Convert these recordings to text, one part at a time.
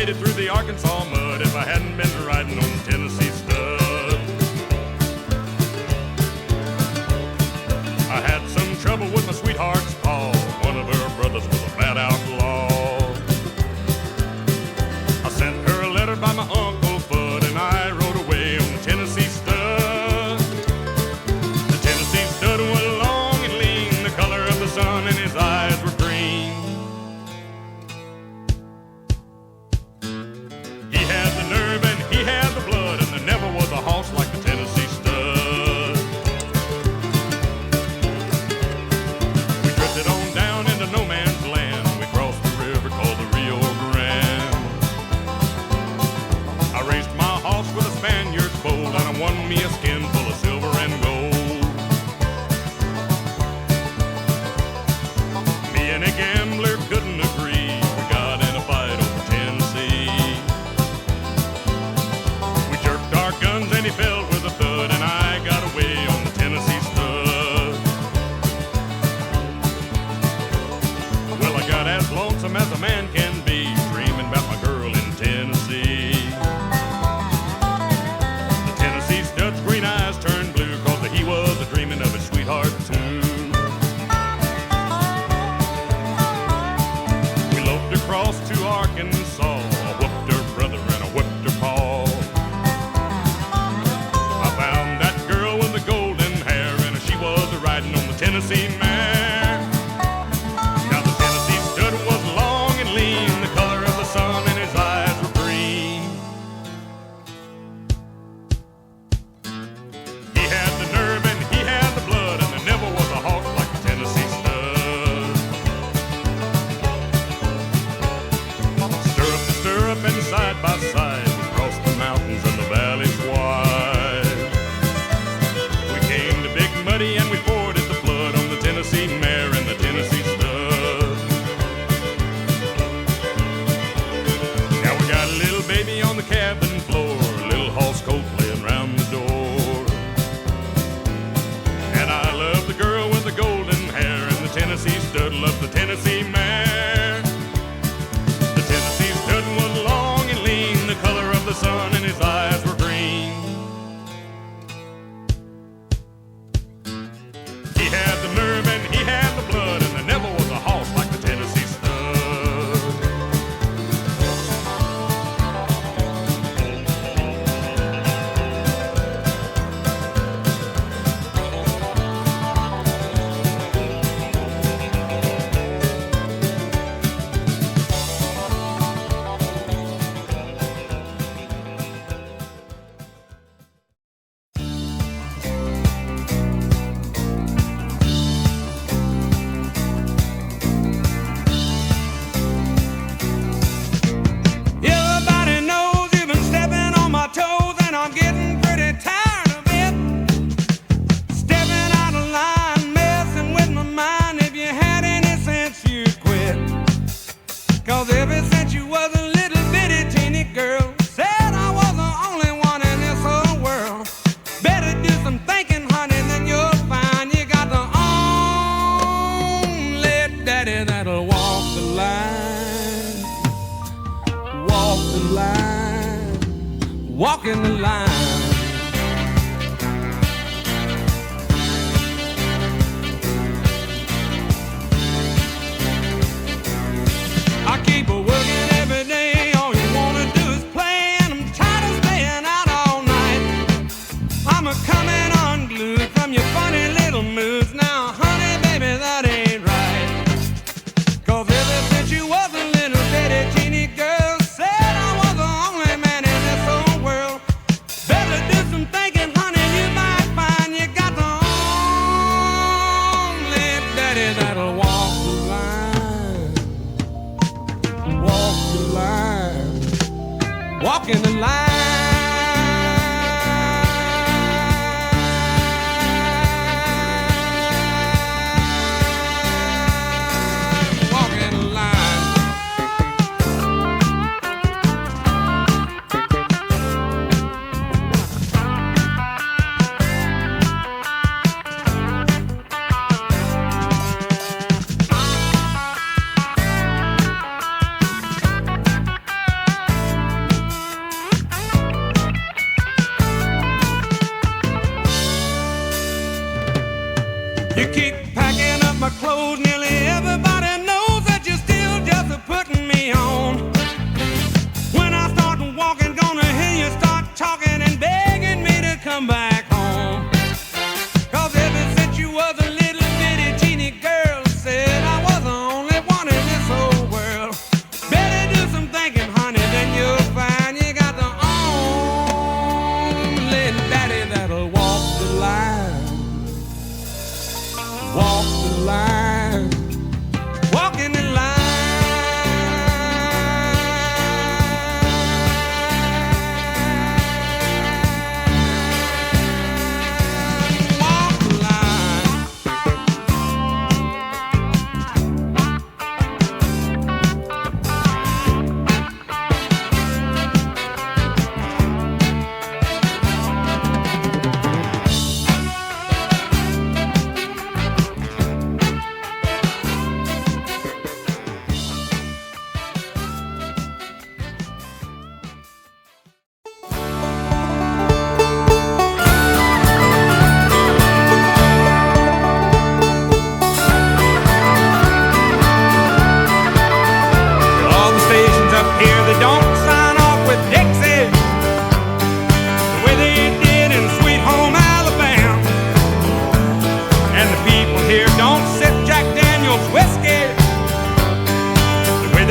made it through the Arkansas mud if I hadn't been riding on Tennessee stud. I had some trouble with my sweetheart's paw. One of her brothers was a bad outlaw. I sent her a letter by my Uncle Fudd, and I rode away on the Tennessee stud. The Tennessee stud was long and lean, the color of the sun, and his eyes were green. He had the nerve and he had the blood, and there never was a horse like the Tennessee stud. We drifted on down into no man's land. We crossed the river called the Rio Grande. I raced my horse with a Spaniard's bolt, and I won me a skin full of silver and gold. Me and a gambler couldn't agree. We got in a fight over Tennessee. We jerked our guns and he fell with a thud, and I got away on the Tennessee stud. Well, I got as lonesome as a man can be, dreaming about my girl in Tennessee. The Tennessee stud's green eyes turned blue, 'cause he was dreaming of his sweetheart too. We loped across to Arkansas. I whooped her brother and I whipped her paw. I found that girl with the golden hair, and she was riding on the Tennessee mare. Now the Tennessee stud was long and lean, the color of the sun, and his eyes were green. He had the nerve and he had the blood, and there never was a horse like the Tennessee stud. Stirrup and side by side, we crossed the mountains and the valleys wide. We came to Big Muddy and we forded the flood on the Tennessee mare and the Tennessee stud. Now we got a little baby on the cabin floor, a little horse coat laying round the door. And I love the girl with the golden hair, and the Tennessee stud loved the Tennessee mare. The Tennessee stud was long and lean, the color of the sun, and his eyes were green. He had the nerve and he had the blood, and there never was a horse like the Tennessee stud. Everybody knows you've been stepping on my toes, and I'm getting pretty tired of it. Stepping out of line, messing with my mind. If you had any sense, you'd quit. 'Cause ever since you was a little bitty teeny girl, said I was the only one in this whole world. Better do some thinking, honey, then you'll find you got the only daddy that'll walk the line. Walk the line, walking the line. I keep a working every day, all you wanna do is play, and I'm tired of staying out all night. I'm a coming unglued from your funny little moods. Now, honey, baby, that ain't right. 'Cause ever since you was a little bitty teeny girl, said I was the only man in this whole world. Better do some thinking, honey, you might find you got the only daddy that'll walk the line. Walk the line, walking the line. Walking the line.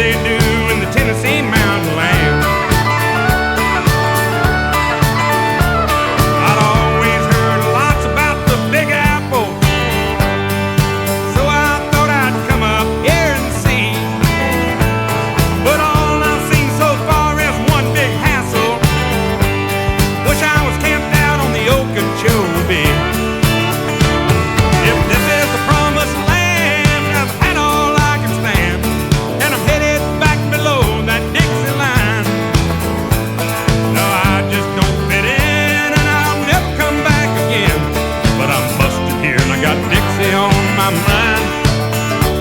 they do in the Tennessee mountain land. I'd always heard lots about the Big Apple, so I thought I'd come up here and see. But all I've seen so far is one big hassle. Wish I was camped out on the Okeechobee. If this is the promised land, I've had all I can stand, and I'm headed back below that Dixie line. No, I just don't fit in, and I'll never come back again. But I'm busted here, and I got Dixie on my mind.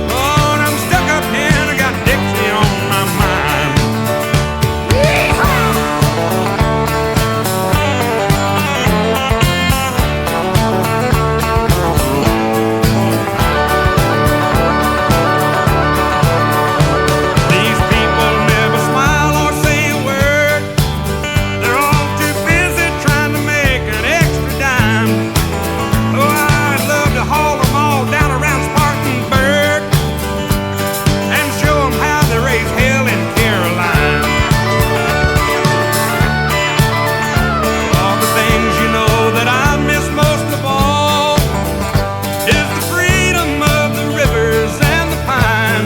Oh, and I'm stuck up here, and I got Dixie on my mind. These people never smile or say a word. They're all too busy trying to make an extra dime. Oh, I'd love to haul them all down around Spartanburg and show them how they raise hell in Caroline. All the things you know that I miss most of all is the freedom of the rivers and the pine.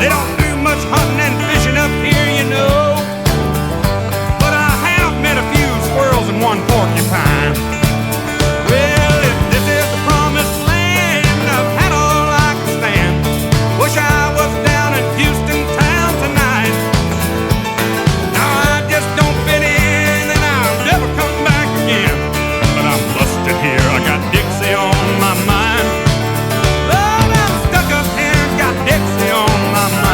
They don't do much hunting and fishing up here, you know, but I have met a few squirrels and one porcupine. Well, if this is the promised land, I've had all I can stand. Wish I was down in Houston town tonight. Now I just don't fit in, and I'll never come back again. But I'm busted here, I got Dixie on my mind. Lord, I'm stuck up here, got Dixie on my mind.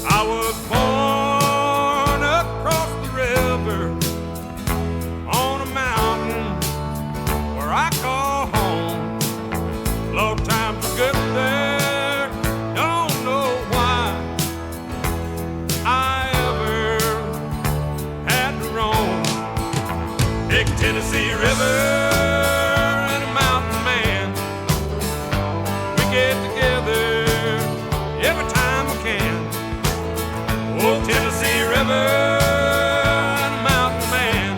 I was born across the river on a mountain where I call home. Love times are good there, don't know why I ever had to roam. Big Tennessee River and a mountain man, we get together every time we can. Oh, Tennessee River and a mountain man,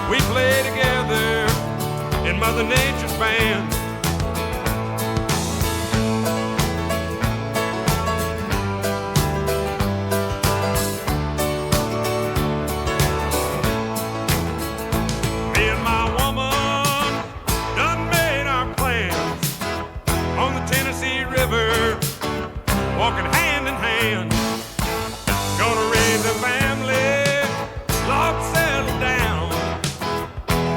we play together in Mother Nature's band. Me and my woman done made our plans on the Tennessee River, walking hand in hand. Gonna raise a family, Lord, settle down,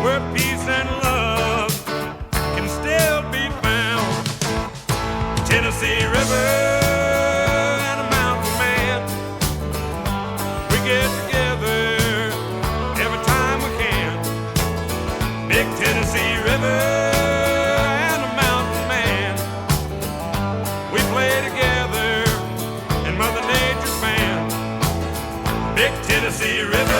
where peace and love can still be found. Tennessee River and a mountain man, we get together every time we can. Big Tennessee River and a mountain man, we play together in Mother Nature's band. Big Tennessee River